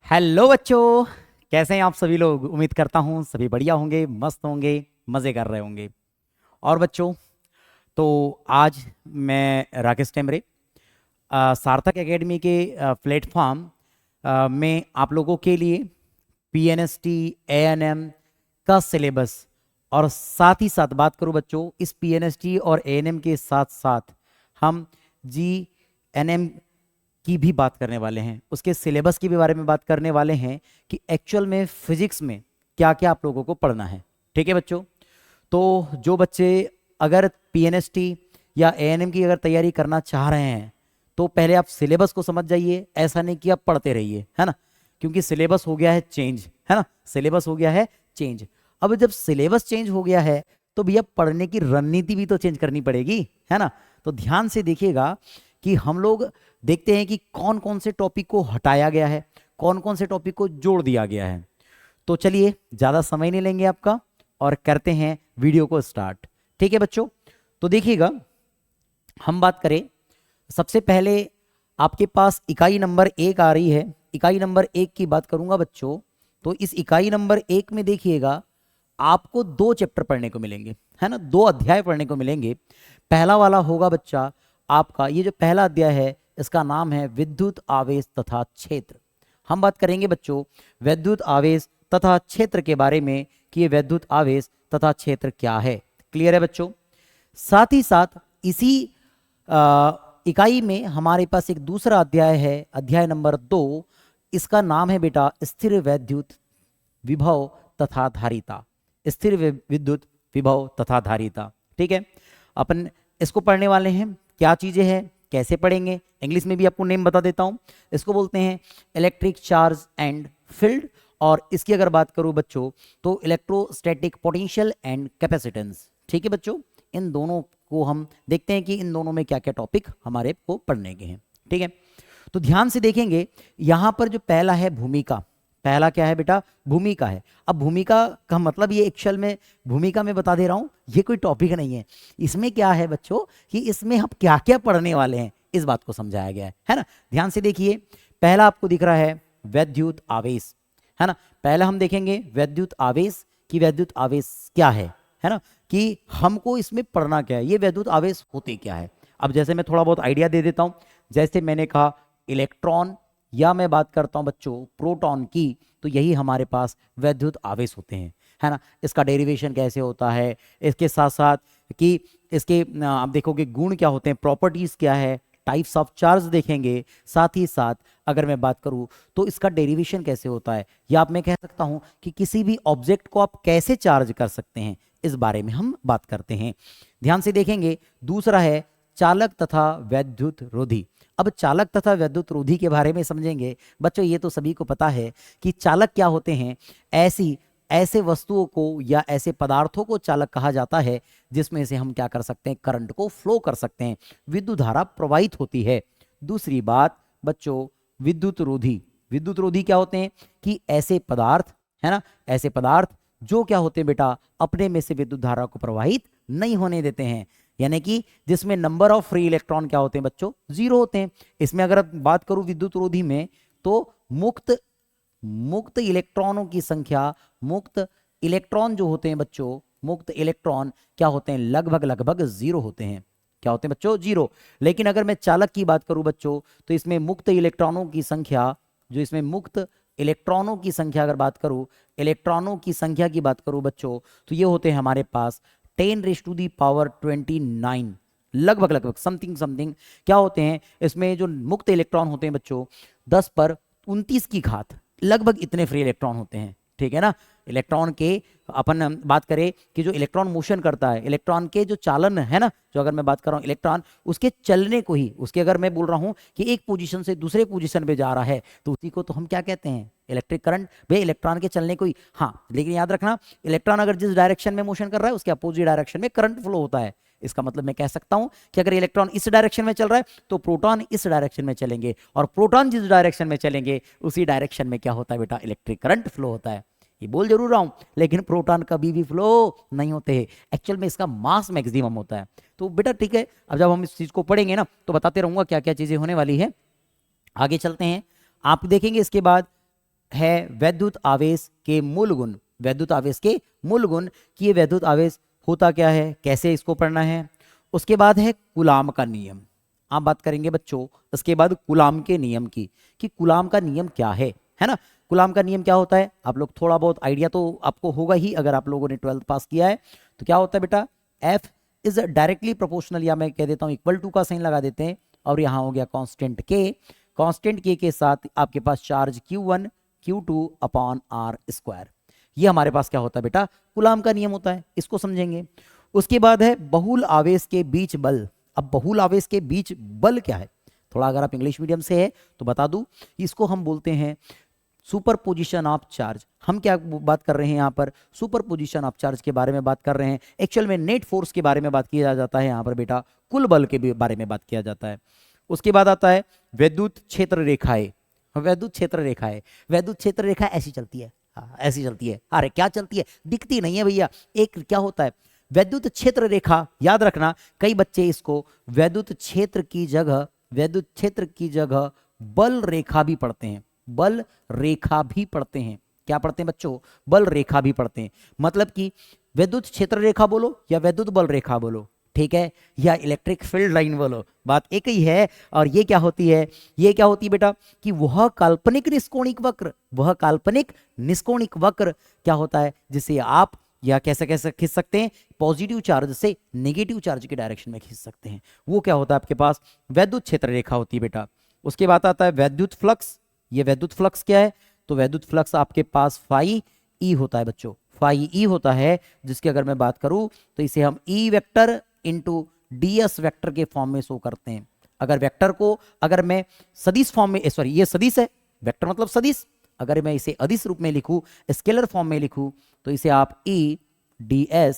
Hello बच्चों, कैसे हैं आप सभी लोग। उम्मीद करता हूँ सभी बढ़िया होंगे, मस्त होंगे, मज़े कर रहे होंगे। और बच्चों, तो आज मैं राकेश टेमरे सार्थक एकेडमी के प्लेटफॉर्म में आप लोगों के लिए पीएनएसटी एएनएम का सिलेबस और साथ ही साथ बात करूं बच्चों, इस पीएनएसटी और एएनएम के साथ साथ हम जीएनएम की भी बात करने वाले हैं, उसके सिलेबस के भी बारे में बात करने वाले हैं कि एक्चुअल में फिजिक्स में क्या क्या आप लोगों को पढ़ना है। ठीक है बच्चों, तो जो बच्चे अगर पीएनएसटी या एएनएम की अगर तैयारी करना चाह रहे हैं तो पहले आप सिलेबस को समझ जाइए, ऐसा नहीं कि आप पढ़ते रहिए, है ना, क्योंकि सिलेबस हो गया है चेंज, है ना, सिलेबस हो गया है चेंज। अब जब सिलेबस चेंज हो गया है तो भैया पढ़ने की रणनीति भी तो चेंज करनी पड़ेगी, है ना। तो ध्यान से देखिएगा कि हम लोग देखते हैं कि कौन कौन से टॉपिक को हटाया गया है, कौन कौन से टॉपिक को जोड़ दिया गया है। तो चलिए ज़्यादा समय नहीं लेंगे आपका और करते हैं वीडियो को स्टार्ट। ठीक है बच्चों, तो देखिएगा, हम बात करें सबसे पहले आपके पास इकाई नंबर 1 आ रही है। इकाई नंबर 1 की बात करूंगा बच्चों, तो इस इकाई नंबर 1 में देखिएगा आपको 2 चैप्टर पढ़ने को मिलेंगे, है ना, 2 अध्याय पढ़ने को मिलेंगे। पहला वाला होगा बच्चा आपका, ये जो पहला अध्याय है इसका नाम है विद्युत आवेश तथा क्षेत्र। हम बात करेंगे बच्चों विद्युत आवेश तथा क्षेत्र के बारे में कि ये विद्युत आवेश तथा क्षेत्र क्या है। क्लियर है बच्चों। साथ ही साथ इसी इकाई में हमारे पास एक दूसरा अध्याय है, अध्याय नंबर 2। इसका नाम है बेटा स्थिर विद्युत विभव तथा धारिता। स्थिर विद्युत विभव तथा धारिता। ठीक है, अपन इसको पढ़ने वाले हैं। क्या चीजें हैं, कैसे पढ़ेंगे, इंग्लिश में भी आपको नेम बता देता हूं। इसको बोलते हैं इलेक्ट्रिक चार्ज एंड फील्ड, और इसकी अगर बात करूं बच्चों तो इलेक्ट्रोस्टैटिक पोटेंशियल एंड कैपेसिटेंस। ठीक है बच्चों, इन दोनों को हम देखते हैं कि इन दोनों में क्या क्या टॉपिक हमारे को पढ़ने के हैं। ठीक है, तो ध्यान से देखेंगे यहां पर जो पहला है भूमिका। पहला क्या है बेटा, भूमिका है। अब भूमिका का मतलब ये एक्चुअल में भूमिका में बता दे रहा हूं, ये कोई टॉपिक नहीं है। इसमें क्या है बच्चों कि इसमें हम क्या क्या पढ़ने वाले हैं इस बात को समझाया गया है ना। ध्यान से देखिए, पहला आपको दिख रहा है वैद्युत आवेश, है ना। पहला हम देखेंगे वैद्युत आवेश कि वैद्युत आवेश क्या है ना, कि हमको इसमें पढ़ना क्या है, ये वैद्युत आवेश होते क्या है। अब जैसे मैं थोड़ा बहुत आइडिया दे देता हूं, जैसे मैंने कहा इलेक्ट्रॉन, या मैं बात करता हूं बच्चों प्रोटॉन की, तो यही हमारे पास वैद्युत आवेश होते हैं, है ना। इसका डेरिवेशन कैसे होता है, इसके साथ साथ कि इसके आप देखोगे गुण क्या होते हैं, प्रॉपर्टीज क्या है, टाइप्स ऑफ चार्ज देखेंगे। साथ ही साथ अगर मैं बात करूं तो इसका डेरिवेशन कैसे होता है, या आप मैं कह सकता हूं कि किसी भी ऑब्जेक्ट को आप कैसे चार्ज कर सकते हैं, इस बारे में हम बात करते हैं। ध्यान से देखेंगे दूसरा है चालक तथा वैद्युत रोधी। अब चालक तथा वैद्युत रोधी के बारे में समझेंगे बच्चों। ये तो सभी को पता है कि चालक क्या होते हैं, ऐसे वस्तुओं को या ऐसे पदार्थों को चालक कहा जाता है जिसमें से हम क्या कर सकते हैं, करंट को फ्लो कर सकते हैं, विद्युत धारा प्रवाहित होती है। दूसरी बात बच्चों विद्युत रोधी। विद्युत रोधी क्या होते हैं कि ऐसे पदार्थ, है ना, ऐसे पदार्थ जो क्या होते हैं बेटा, अपने में से विद्युत धारा को प्रवाहित नहीं होने देते हैं, यानी कि जिसमें नंबर ऑफ फ्री इलेक्ट्रॉन क्या होते हैं बच्चों, 0 होते हैं। इसमें अगर बात करूं विद्युत रोधी में तो मुक्त इलेक्ट्रॉनों की संख्या, मुक्त इलेक्ट्रॉन जो होते हैं बच्चों, मुक्त इलेक्ट्रॉन क्या होते हैं, लगभग लगभग 0 होते हैं। क्या होते हैं बच्चों, 0। लेकिन अगर मैं चालक की बात करूं बच्चों तो इसमें मुक्त इलेक्ट्रॉनों की संख्या, जो इसमें मुक्त इलेक्ट्रॉनों की संख्या अगर बात करूं, इलेक्ट्रॉनों की संख्या की बात करूं बच्चों, तो ये होते हैं हमारे पास 10⁻²৯, लगभग लगभग समथिंग क्या होते हैं इसमें जो मुक्त इलेक्ट्रॉन होते हैं बच्चों, 10⁻29 की घात, लगभग इतने फ्री इलेक्ट्रॉन होते हैं। ठीक है ना। इलेक्ट्रॉन के अपन बात करें कि जो इलेक्ट्रॉन मोशन करता है, इलेक्ट्रॉन के जो चालन है ना, जो अगर मैं बात कर रहा हूं इलेक्ट्रॉन, उसके चलने को ही, उसके अगर मैं बोल रहा हूं कि एक पोजीशन से दूसरे पोजीशन पे जा रहा है तो उसी को तो हम क्या कहते हैं, इलेक्ट्रिक करंट। भाई इलेक्ट्रॉन के चलने को ही, हाँ, लेकिन याद रखना इलेक्ट्रॉन अगर जिस डायरेक्शन में मोशन कर रहा है उसके अपोजिट डायरेक्शन में करंट फ्लो होता है। इसका मतलब मैं कह सकता हूं कि अगर इलेक्ट्रॉन इस डायरेक्शन में चल रहा है तो प्रोटॉन इस डायरेक्शन में चलेंगे, और प्रोटॉन जिस डायरेक्शन में चलेंगे उसी डायरेक्शन में क्या होता है बेटा, इलेक्ट्रिक करंट फ्लो होता है। ये बोल जरूर रहा हूं, लेकिन प्रोटॉन कभी भी फ्लो नहीं होते हैं, एक्चुअल में इसका मास मैक्सिमम होता है। तो बेटा ठीक है, अब जब हम इस चीज को पढ़ेंगे ना तो बताते रहूंगा क्या क्या चीजें होने वाली है। आगे चलते हैं, आप देखेंगे इसके बाद है वैद्युत आवेश के मूल गुण, वैद्युत आवेश के मूल गुण कि ये वैद्युत आवेश होता क्या है, कैसे इसको पढ़ना है। उसके बाद है कूलाम का नियम, आप बात करेंगे बच्चों इसके बाद कूलाम के नियम की, कि कूलाम का नियम क्या है ना। कूलाम का नियम क्या होता है, आप लोग थोड़ा बहुत आइडिया तो आपको होगा ही अगर आप लोगों ने 12th पास किया है। तो क्या होता है बेटा, F इज डायरेक्टली प्रोपोर्शनल, या मैं कह देता हूं इक्वल टू का साइन लगा देते हैं, और यहां हो गया कांस्टेंट K, कांस्टेंट K के साथ आपके पास charge Q1 Q2 upon R square. ये हमारे पास क्या होता है बेटा, कूलाम का नियम होता है, इसको समझेंगे। उसके बाद है बहुल आवेश के बीच बल। अब बहुल आवेश के बीच बल क्या है, थोड़ा अगर आप इंग्लिश मीडियम से है तो बता दूं, इसको हम बोलते हैं सुपर पोजिशन ऑफ चार्ज। हम क्या बात कर रहे हैं यहाँ पर, सुपर पोजिशन ऑफ चार्ज के बारे में बात कर रहे हैं। एक्चुअल में नेट फोर्स के बारे में बात किया जाता है यहाँ पर बेटा, कुल बल के बारे में बात किया जाता है। उसके बाद आता है वैद्युत क्षेत्र रेखाएं। वैद्युत क्षेत्र रेखाएं, वैद्युत क्षेत्र रेखा ऐसी चलती है, ऐसी चलती है, अरे क्या चलती है, दिखती नहीं है भैया। एक क्या होता है वैद्युत क्षेत्र रेखा, याद रखना कई बच्चे इसको वैद्युत क्षेत्र की जगह, वैद्युत क्षेत्र की जगह बल रेखा भी पढ़ते हैं, बल रेखा भी पढ़ते हैं। क्या पढ़ते हैं बच्चों, बल रेखा भी पढ़ते हैं। मतलब कि वैद्युत क्षेत्र रेखा बोलो या वैद्युत बल रेखा बोलो, ठीक है, या इलेक्ट्रिक फील्ड लाइन बोलो, बात एक ही है। और ये क्या होती है, ये क्या होती है बेटा, कि वह काल्पनिक निष्कोणिक वक्र, वह काल्पनिक निष्कोणिक वक्र क्या होता है, जिसे आप या कैसे कैसे खींच सकते हैं, पॉजिटिव चार्ज से नेगेटिव चार्ज के डायरेक्शन में खींच सकते हैं। वो क्या होता है आपके पास, वैद्युत क्षेत्र रेखा होती है बेटा। उसके बाद आता है वैद्युत फ्लक्स। ये वैद्युत फ्लक्स क्या है, तो वैद्युत फ्लक्स आपके पास फाई ई होता है बच्चों, फाई ई होता है, जिसकी अगर मैं बात करूं तो इसे हम ई वेक्टर इंटू ds वेक्टर के फॉर्म में शो करते हैं। अगर वेक्टर को अगर मैं सदिश फॉर्म में, सॉरी ये सदिश है, वेक्टर मतलब सदिश, अगर मैं इसे अदिश रूप में लिखूं, स्केलर फॉर्म में लिखूं, तो इसे आप ई ds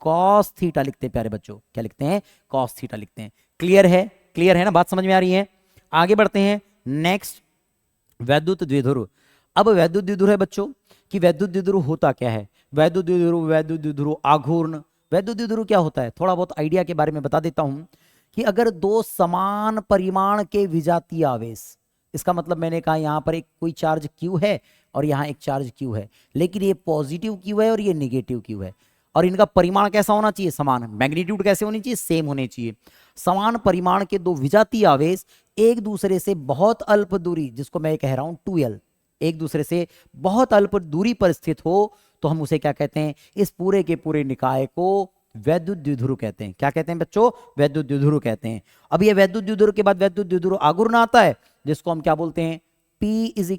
cos थीटा लिखते हैं प्यारे बच्चों, क्या लिखते हैं, cos थीटा लिखते हैं। क्लियर है, क्लियर है ना, बात समझ में आ रही है। आगे बढ़ते हैं, नेक्स्ट वैद्युत द्विध्रुव। अब वैद्युत द्विध्रुव है बच्चों, कि वैद्युत द्विध्रुव होता क्या है, वैद्युत द्विध्रुव, वैद्युत द्विध्रुव आघूर्ण। वैद्युत द्विध्रुव क्या होता है, थोड़ा बहुत आइडिया के बारे में बता देता हूं, कि अगर दो समान परिमाण के विजातीय आवेश, इसका मतलब मैंने कहा यहां पर एक कोई चार्ज Q है और यहां एक चार्ज Q है, लेकिन ये पॉजिटिव Q है और ये नेगेटिव Q है, और इनका परिमाण कैसा होना चाहिए, समान, मैग्नीट्यूड कैसे होनी चाहिए, सेम होने चाहिए। समान परिमाण के दो विजातीय आवेश एक दूसरे से बहुत अल्प दूरी, जिसको मैं कह रहा हूं 2l, एक दूसरे से बहुत अल्प दूरी पर स्थित हो, तो हम उसे क्या कहते हैं, इस पूरे के पूरे निकाय को वैद्युत द्विध्रुव कहते हैं। क्या कहते हैं बच्चों, वैद्युत द्विध्रुव कहते हैं। अब ये वैद्युत द्विध्रुव के बाद वैद्युत द्विध्रुव आघूर्ण आता है, जिसको हम क्या बोलते हैं, P इज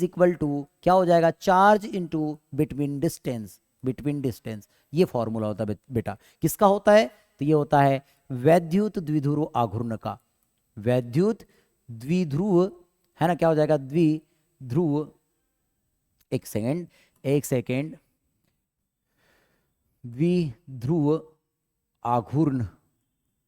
इक्वल टू क्या हो जाएगा, charge into between distance, between distance. ये फॉर्मूला होता है बेटा, किसका होता है, तो ये होता है वैद्युत द्विध्रुव आघूर्ण का, वैद्युत द्विध्रुव है ना, क्या हो जाएगा, द्विध्रुव, एक सेकेंड, द्विध्रुव आघूर्ण,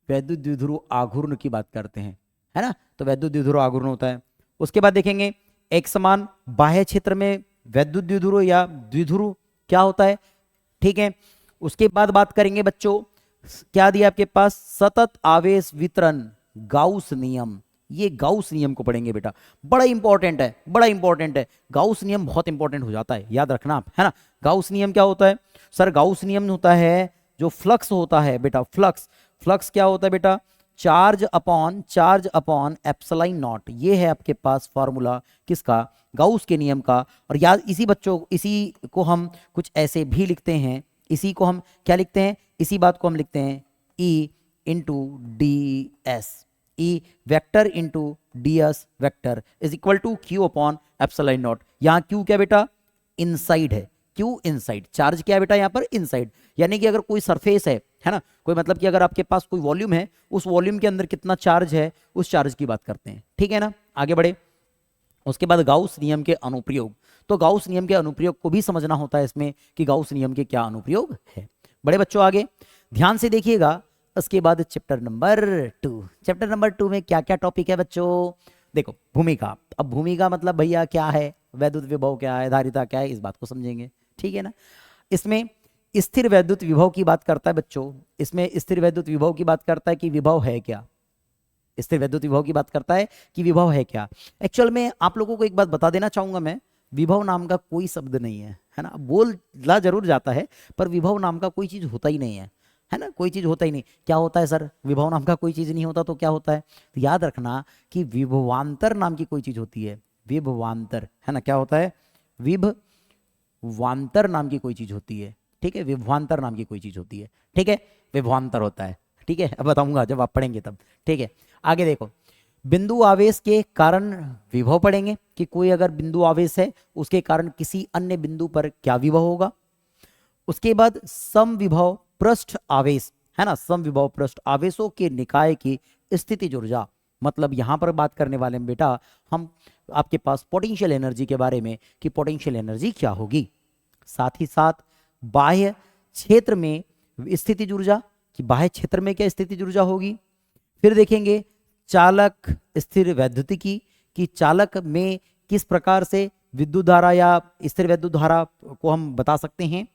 वैद्युत द्विध्रुव आघूर्ण की बात करते हैं, है ना, तो वैद्युत द्विध्रुव आघूर्ण होता है। उसके बाद देखेंगे एक समान बाह्य क्षेत्र में वैद्युत द्विध्रुव या द्विध्रुव क्या होता है, ठीक है। उसके बाद बात करेंगे बच्चों, क्या दिया आपके पास, सतत आवेश वितरण, गाउस नियम। ये गाउस नियम को पढ़ेंगे बेटा, बड़ा इंपॉर्टेंट है, बड़ा इंपॉर्टेंट है, गाउस नियम बहुत इंपॉर्टेंट हो जाता है, याद रखना आप, है ना। गाउस नियम क्या होता है सर, गाउस नियम होता है जो फ्लक्स होता है बेटा, फ्लक्स क्या होता है बेटा, चार्ज अपॉन एप्सिलॉन नॉट। ये है आपके पास फॉर्मूला किसका, गाउस के नियम का। और याद इसी बच्चों, इसी को हम कुछ ऐसे भी लिखते हैं, इसी को हम क्या लिखते हैं, इसी बात को हम लिखते हैं E into D S, E vector into D S vector is equal to Q upon epsilon naught. यहाँ Q क्या बेटा, इनसाइड है, Q इनसाइड, चार्ज क्या है बेटा यहाँ पर, इनसाइड। यानी कि अगर कोई सरफेस है ना, कोई मतलब कि अगर आपके पास कोई वॉल्यूम है, उस वॉल्यूम के अंदर कितना चार्ज है, उस चार्ज की बात करते हैं, ठीक है ना। आगे बढ़े, उसके बाद गाउस नियम के अनुप्रयोग। तो गाउस नियम के अनुप्रयोग को भी समझना होता है इसमें, कि गाउस नियम के क्या अनुप्रयोग है। बड़े बच्चों आगे ध्यान से देखिएगा। उसके बाद चैप्टर नंबर 2 में क्या क्या टॉपिक है बच्चों, देखो भूमिका। अब भूमिका मतलब भैया क्या है, वैद्युत विभव क्या है, धारिता क्या है, इस बात को समझेंगे, ठीक है ना। इसमें स्थिर वैद्युत विभव की बात करता है बच्चों, इसमें स्थिर वैद्युत विभव की बात करता है कि विभव है क्या, स्थिर वैद्युत विभव की बात करता है कि विभव है क्या। एक्चुअल में आप लोगों को एक बात बता देना चाहूंगा मैं, विभव नाम का कोई शब्द नहीं है ना। बोला जरूर जाता है पर विभव नाम का कोई चीज होता ही नहीं है ना। कोई चीज होता ही नहीं। क्या होता है सर, विभव नाम का कोई चीज नहीं होता तो क्या होता है? तो याद रखना कि विभवांतर नाम की कोई चीज होती है। विभवांतर, है ना, क्या होता है? विभवांतर नाम की कोई चीज होती है, ठीक है। विभवांतर नाम की कोई चीज होती है, ठीक है। विभवांतर होता है, ठीक है। अब बताऊंगा जब आप पढ़ेंगे तब, ठीक है। आगे देखो, बिंदु आवेश के कारण विभव पढ़ेंगे कि कोई अगर बिंदु आवेश है उसके कारण किसी अन्य बिंदु पर क्या विभव होगा। उसके बाद समविभव पृष्ठ आवेश, है ना, समविभव पृष्ठ आवेशों के निकाय की स्थितिज ऊर्जा, मतलब यहां पर बात करने वाले हैं बेटा हम आपके पास पोटेंशियल एनर्जी के बारे में कि पोटेंशियल एनर्जी क्या होगी। साथ ही साथ बाह्य क्षेत्र में स्थितिज ऊर्जा कि बाह्य क्षेत्र में क्या स्थितिज ऊर्जा होगी। फिर देखेंगे चालक स्थिर वैद्युतिकी कि चालक में किस प्रकार से विद्युत धारा या स्थिर वैद्युत धारा को हम बता सकते हैं।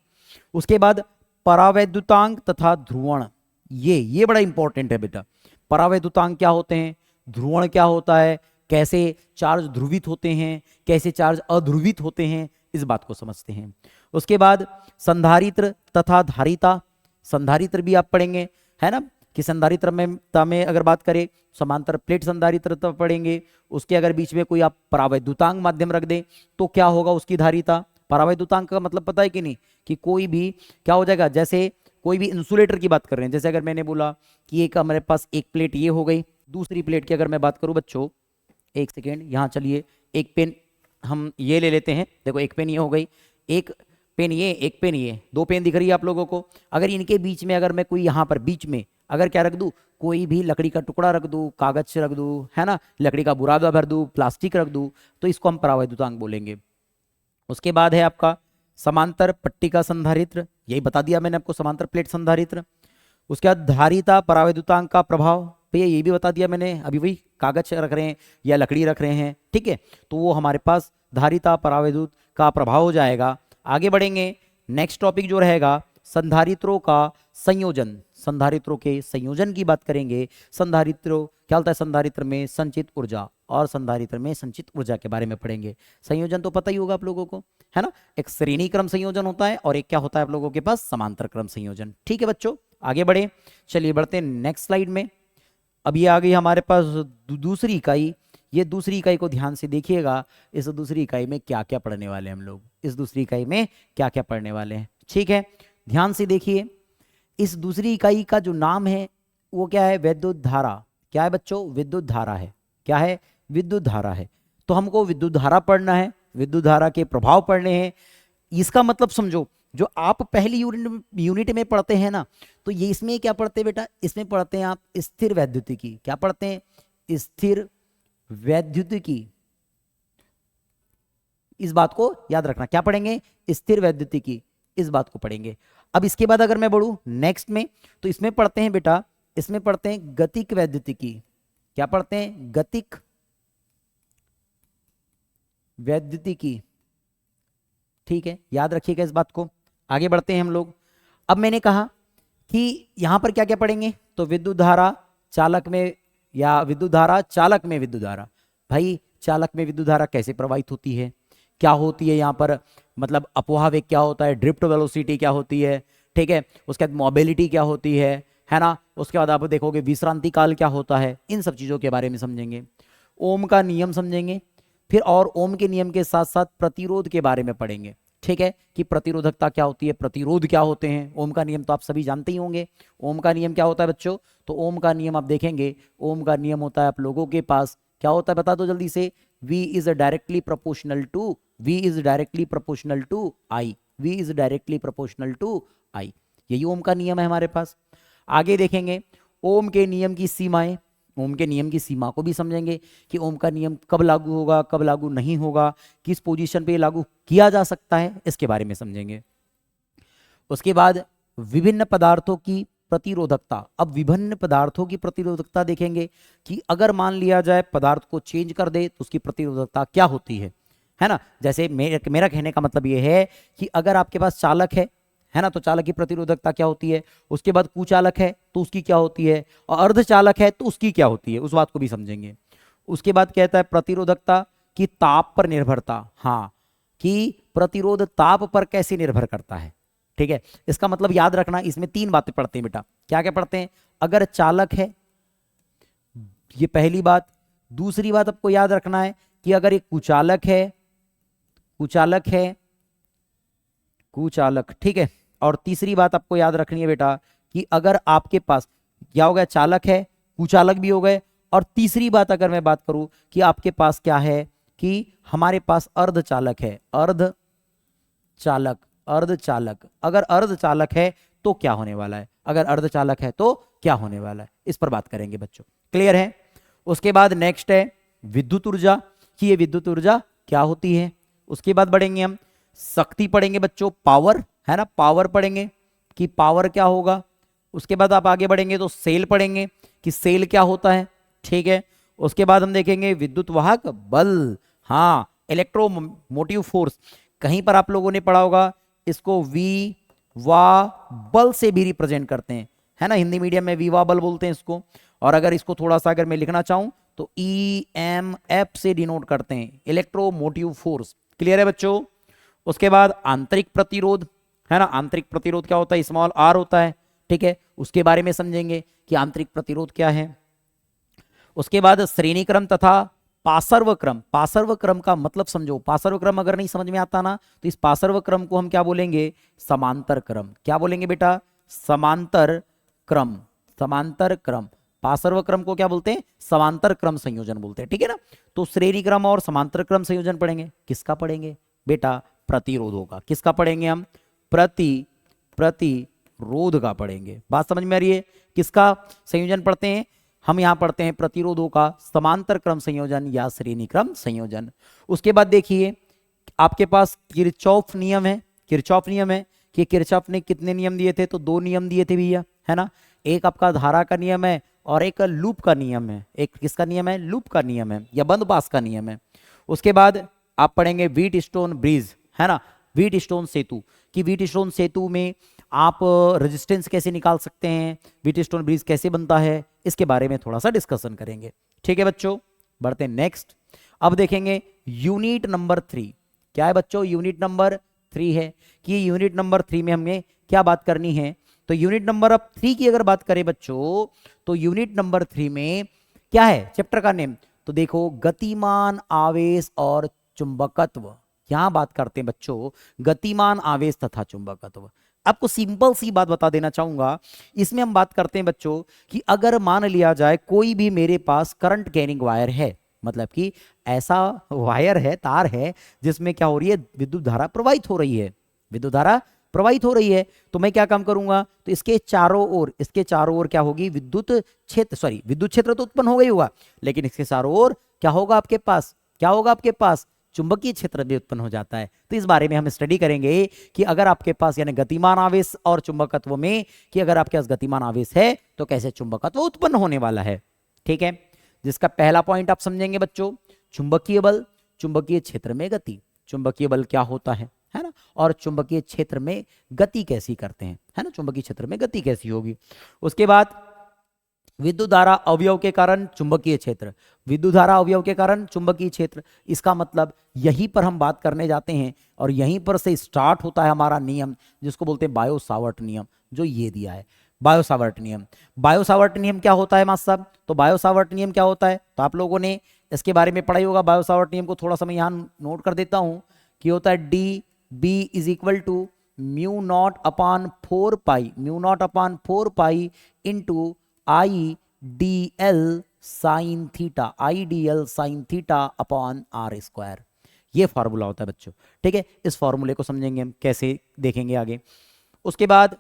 उसके बाद परावैद्युतांक तथा ध्रुवण, ये बड़ा इंपॉर्टेंट है बेटा। परावैद्युतांक क्या होते हैं, ध्रुवण क्या होता है, कैसे चार्ज ध्रुवित होते हैं, कैसे चार्ज अध्रुवित होते हैं, इस बात को समझते हैं। उसके बाद संधारित्र तथा धारिता, संधारित्र भी आप पढ़ेंगे, है ना, कि संधारित्र में अगर बात करें समांतर प्लेट संधारित्र तो पढ़ेंगे। उसके अगर बीच में कोई आप परावैद्युतांक माध्यम रख दें तो क्या होगा उसकी धारिता। परावैद्युतांक का मतलब पता है कि नहीं, कि कोई भी क्या हो जाएगा, जैसे कोई भी इंसुलेटर की बात कर रहे हैं, जैसे अगर मैंने बोला कि एक हमारे पास एक प्लेट ये हो गई, दूसरी प्लेट की अगर मैं बात करूं बच्चों, एक सेकेंड यहाँ चलिए, एक पेन हम ये ले लेते हैं, देखो एक पेन ये हो गई, एक पेन ये, एक पेन ये, दो पेन दिख रही है आप लोगों को। अगर इनके बीच में अगर मैं कोई यहाँ पर बीच में अगर क्या रख दूं, कोई भी लकड़ी का टुकड़ा रख दूं, कागज रख दूं, है ना, लकड़ी का बुरादा भर दूं, प्लास्टिक रख दूं, तो इसको हम परावैद्युतांक बोलेंगे। उसके बाद है आपका समांतर पट्टिका संधारित्र, यही बता दिया मैंने आपको, समांतर प्लेट संधारित्र। उसके बाद धारिता परावैद्युतांक का प्रभाव, भैया ये भी बता दिया मैंने, अभी वही कागज रख रहे हैं या लकड़ी रख रहे हैं, ठीक है, तो वो हमारे पास धारिता परावैद्युत का प्रभाव हो जाएगा। आगे बढ़ेंगे, नेक्स्ट टॉपिक जो रहेगा संधारित्रों का संयोजन, संधारित्रों के संयोजन की बात करेंगे। संधारित्रों क्या होता है, संधारित्र में संचित ऊर्जा और संधारित्र में संचित ऊर्जा के बारे में पढ़ेंगे। संयोजन तो पता ही होगा आप लोगों को, है ना, एक श्रेणी क्रम संयोजन होता है और एक क्या होता है आप लोगों के पास, समांतर क्रम संयोजन। ठीक है बच्चों, आगे बढ़े, चलिए बढ़ते हैं नेक्स्ट स्लाइड में। अब ये आ गई हमारे पास दूसरी इकाई। ये दूसरी इकाई को ध्यान से देखिएगा, इस दूसरी इकाई में क्या क्या पढ़ने वाले हैं हम लोग, इस दूसरी इकाई में क्या क्या पढ़ने वाले हैं, ठीक है, ध्यान से देखिए। इस दूसरी इकाई का जो नाम है वो क्या है, विद्युत धारा। क्या है बच्चों, विद्युत धारा है। क्या है, विद्युत धारा है। तो हमको विद्युत धारा पढ़ना है, विद्युत धारा के प्रभाव पढ़ने हैं। इसका मतलब समझो, जो आप पहली यूनिट में पढ़ते हैं ना, तो ये इसमें क्या पढ़ते हैं बेटा, इसमें पढ़ते हैं आप स्थिर वैद्युतिकी। क्या पढ़ते हैं, स्थिर वैद्युतिकी। इस बात को याद रखना, क्या पढ़ेंगे, स्थिर वैद्युतिकी, इस बात को पढ़ेंगे। अब इसके बाद अगर मैं बढ़ूं नेक्स्ट में, तो इसमें पढ़ते हैं बेटा, इसमें पढ़ते हैं गतिक वैद्युतिकी। क्या पढ़ते हैं, गतिक वैद्युतिकी, ठीक है, याद रखिएगा इस बात को। आगे बढ़ते हैं हम लोग। अब मैंने कहा कि यहां पर क्या क्या पढ़ेंगे, तो विद्युत धारा चालक में, या विद्युत धारा चालक में विद्युत धारा। भाई चालक में विद्युत धारा कैसे प्रवाहित होती है, क्या होती है यहाँ पर, मतलब अपवाह वेग क्या होता है, ड्रिफ्ट वेलोसिटी क्या होती है, ठीक है, उसके बाद मोबिलिटी क्या होती है ना, उसके बाद आप देखोगे विश्रांति काल क्या होता है, इन सब चीज़ों के बारे में समझेंगे। ओम का नियम समझेंगे, फिर और ओम के नियम के साथ साथ प्रतिरोध के बारे में पढ़ेंगे, ठीक है, कि प्रतिरोधकता क्या होती है, प्रतिरोध क्या होते हैं। ओम का नियम तो आप सभी जानते ही होंगे। ओम का नियम क्या होता है बच्चों, तो ओम का नियम आप देखेंगे, ओम का नियम होता है आप लोगों के पास, क्या होता है बता दो जल्दी से, V is directly proportional to, V is directly proportional to I, V is directly proportional to I, यही ओम का नियम है हमारे पास। आगे देखेंगे ओम के नियम की सीमाएं, ओम के नियम की सीमा को भी समझेंगे कि ओम का नियम कब लागू होगा, कब लागू नहीं होगा, किस पोजीशन पे लागू किया जा सकता है, इसके बारे में समझेंगे। उसके बाद विभिन्न पदार्थों की प्रतिरोधकता। अब विभिन्न पदार्थों की प्रतिरोधकता देखेंगे कि अगर मान लिया जाए पदार्थ को चेंज कर दे तो उसकी प्रतिरोधकता क्या होती है ना। जैसे मेरा कहने का मतलब ये है कि अगर आपके पास चालक है है ना, तो चालक की प्रतिरोधकता क्या होती है। उसके बाद कुचालक है तो उसकी क्या होती है, और अर्धचालक है तो उसकी क्या होती है, उस बात को भी समझेंगे। उसके बाद कहता है प्रतिरोधकता की ताप पर निर्भरता, हाँ, कि प्रतिरोध ताप पर कैसे निर्भर करता है। ठीक है, इसका मतलब याद रखना, इसमें तीन बातें पढ़ते हैं बेटा। क्या क्या पढ़ते हैं, अगर चालक है, ये पहली बात। दूसरी बात आपको याद रखना है कि अगर एक कुचालक है, कुचालक है, कुचालक, ठीक है। और तीसरी बात आपको याद रखनी है बेटा कि अगर आपके पास क्या हो गया, चालक है, कुचालक भी हो गए, और तीसरी बात अगर मैं बात करूं कि आपके पास क्या है, कि हमारे पास अर्धचालक है, अर्धचालक, अर्धचालक। अगर अर्धचालक है तो क्या होने वाला है, अगर अर्धचालक है तो क्या होने वाला है, इस पर बात करेंगे बच्चों। क्लियर है। उसके बाद नेक्स्ट है विद्युत ऊर्जा, कि ये विद्युत ऊर्जा क्या होती है। उसके बाद बढ़ेंगे हम, शक्ति पढ़ेंगे बच्चों, पावर, है ना, पावर पढ़ेंगे कि पावर क्या होगा। उसके बाद आप आगे बढ़ेंगे तो सेल पढ़ेंगे कि सेल क्या होता है। ठीक है, उसके बाद हम देखेंगे विद्युत वाहक बल, हाँ, इलेक्ट्रोमोटिव फोर्स। कहीं पर आप लोगों ने पढ़ा होगा इसको वी वा बल से भी रिप्रेजेंट करते हैं, है ना, हिंदी मीडियम में वीवा बल बोलते हैं इसको। और अगर इसको थोड़ा सा अगर मैं लिखना चाहूं तो EMF से डिनोट करते हैं, इलेक्ट्रोमोटिव फोर्स। क्लियर है बच्चों। उसके बाद आंतरिक प्रतिरोध, है ना, आंतरिक प्रतिरोध क्या होता है, स्मॉल r होता है। ठीक है, उसके बारे में समझेंगे कि आंतरिक प्रतिरोध क्या है। उसके बाद श्रेणी क्रम तथा पार्श्व क्रम, पार्श्व क्रम का मतलब समझो। पार्श्व क्रम अगर नहीं समझ में आता ना तो इस पार्श्व क्रम को हम क्या बोलेंगे, समांतर क्रम। क्या बोलेंगे बेटा, समांतर क्रम, समांतर क्रम। पार्श्व क्रम को क्या बोलते हैं, समांतर क्रम संयोजन बोलते हैं। ठीक है ना, तो श्रेणी क्रम और समांतर क्रम संयोजन पढ़ेंगे। किसका पढ़ेंगे बेटा, प्रतिरोधों का। किसका पढ़ेंगे हम, प्रतिरोध का पढ़ेंगे। बात समझ में आ रही है। किसका संयोजन पढ़ते हैं हम, यहां पढ़ते हैं प्रतिरोधों का समांतर क्रम संयोजन या श्रेणी क्रम संयोजन। उसके बाद देखिए आपके पास किरचॉफ नियम है, किरचॉफ नियम है कि किरचॉफ ने कितने नियम दिए थे, तो दो नियम दिए थे भैया, है ना। एक आपका धारा का नियम है और एक लूप का नियम है। एक किसका नियम है, लूप का नियम है या बंद पास का नियम है। उसके बाद आप पढ़ेंगे व्हीट स्टोन ब्रिज, है ना, व्हीट स्टोन सेतु, कि व्हीट स्टोन सेतु में आप रेजिस्टेंस कैसे निकाल सकते हैं, व्हीट स्टोन ब्रिज कैसे बनता है, इसके बारे में थोड़ा सा डिस्कशन करेंगे। ठीक है बच्चों, बढ़ते हैं नेक्स्ट। अब देखेंगे यूनिट नंबर 3। क्या है बच्चों, यूनिट नंबर 3 है कि यूनिट नंबर 3 में हमें क्या बात करनी है। तो यूनिट नंबर अब 3 की अगर बात करें बच्चों, तो यूनिट नंबर 3 में क्या है चैप्टर का नेम, तो देखो गतिमान आवेश और चुंबकत्व। यहां बात करते हैं बच्चों गतिमान आवेश तथा चुंबकत्व। आपको सिंपल सी बात बता देना चाहूंगा, इसमें हम बात करते हैं बच्चों कि अगर मान लिया जाए कोई भी मेरे पास करंट कैरिंग वायर है, मतलब कि ऐसा वायर है, तार है, जिसमें क्या हो रही है, विद्युत धारा प्रवाहित हो रही है, विद्युत धारा प्रवाहित हो रही है, तो मैं क्या काम करूंगा, तो इसके चारों ओर, इसके चारों ओर क्या होगी, विद्युत क्षेत्र, सॉरी विद्युत क्षेत्र तो उत्पन्न हो गई होगा, लेकिन इसके चारों ओर क्या होगा आपके पास, क्या होगा आपके पास, चुंबकीय क्षेत्र भी उत्पन्न हो जाता है। तो इस बारे में हम स्टडी करेंगे कि अगर आपके पास यानी गतिमान आवेश और चुंबकत्व में, कि अगर आपके पास गतिमान आवेश है तो कैसे चुंबकत्व उत्पन्न होने वाला है। ठीक है, जिसका पहला पॉइंट आप समझेंगे बच्चों, चुंबकीय बल, चुंबकीय क्षेत्र में गति, चुंबकीय बल क्या होता है ना, और चुंबकीय क्षेत्र में गति कैसी करते हैं, है ना, चुंबकीय क्षेत्र में गति कैसी होगी। उसके बाद विद्युत धारा अवयव के कारण चुंबकीय क्षेत्र, विद्युत धारा अवयव के कारण चुंबकीय क्षेत्र, इसका मतलब यहीं पर हम बात करने जाते हैं और यहीं पर से स्टार्ट होता है हमारा नियम, जिसको बोलते हैं बायो सावर्ट नियम, जो ये दिया है बायो सावर्ट नियम। बायो सावर्ट नियम क्या होता है मास्टर साहब, तो बायो सावर्ट नियम क्या होता है, तो आप लोगों ने इसके बारे में पढ़ा ही होगा। बायो सावर्ट नियम को थोड़ा सा मैं यहाँ नोट कर देता हूँ कि होता है D B is equal to mu naught upon 4 pi, mu naught upon 4 pi into I D L sine theta, I D L sine theta upon R square, ये फॉर्मूला होता है बच्चों। ठीक है, इस फॉर्मूले को समझेंगे हम, कैसे देखेंगे आगे। उसके बाद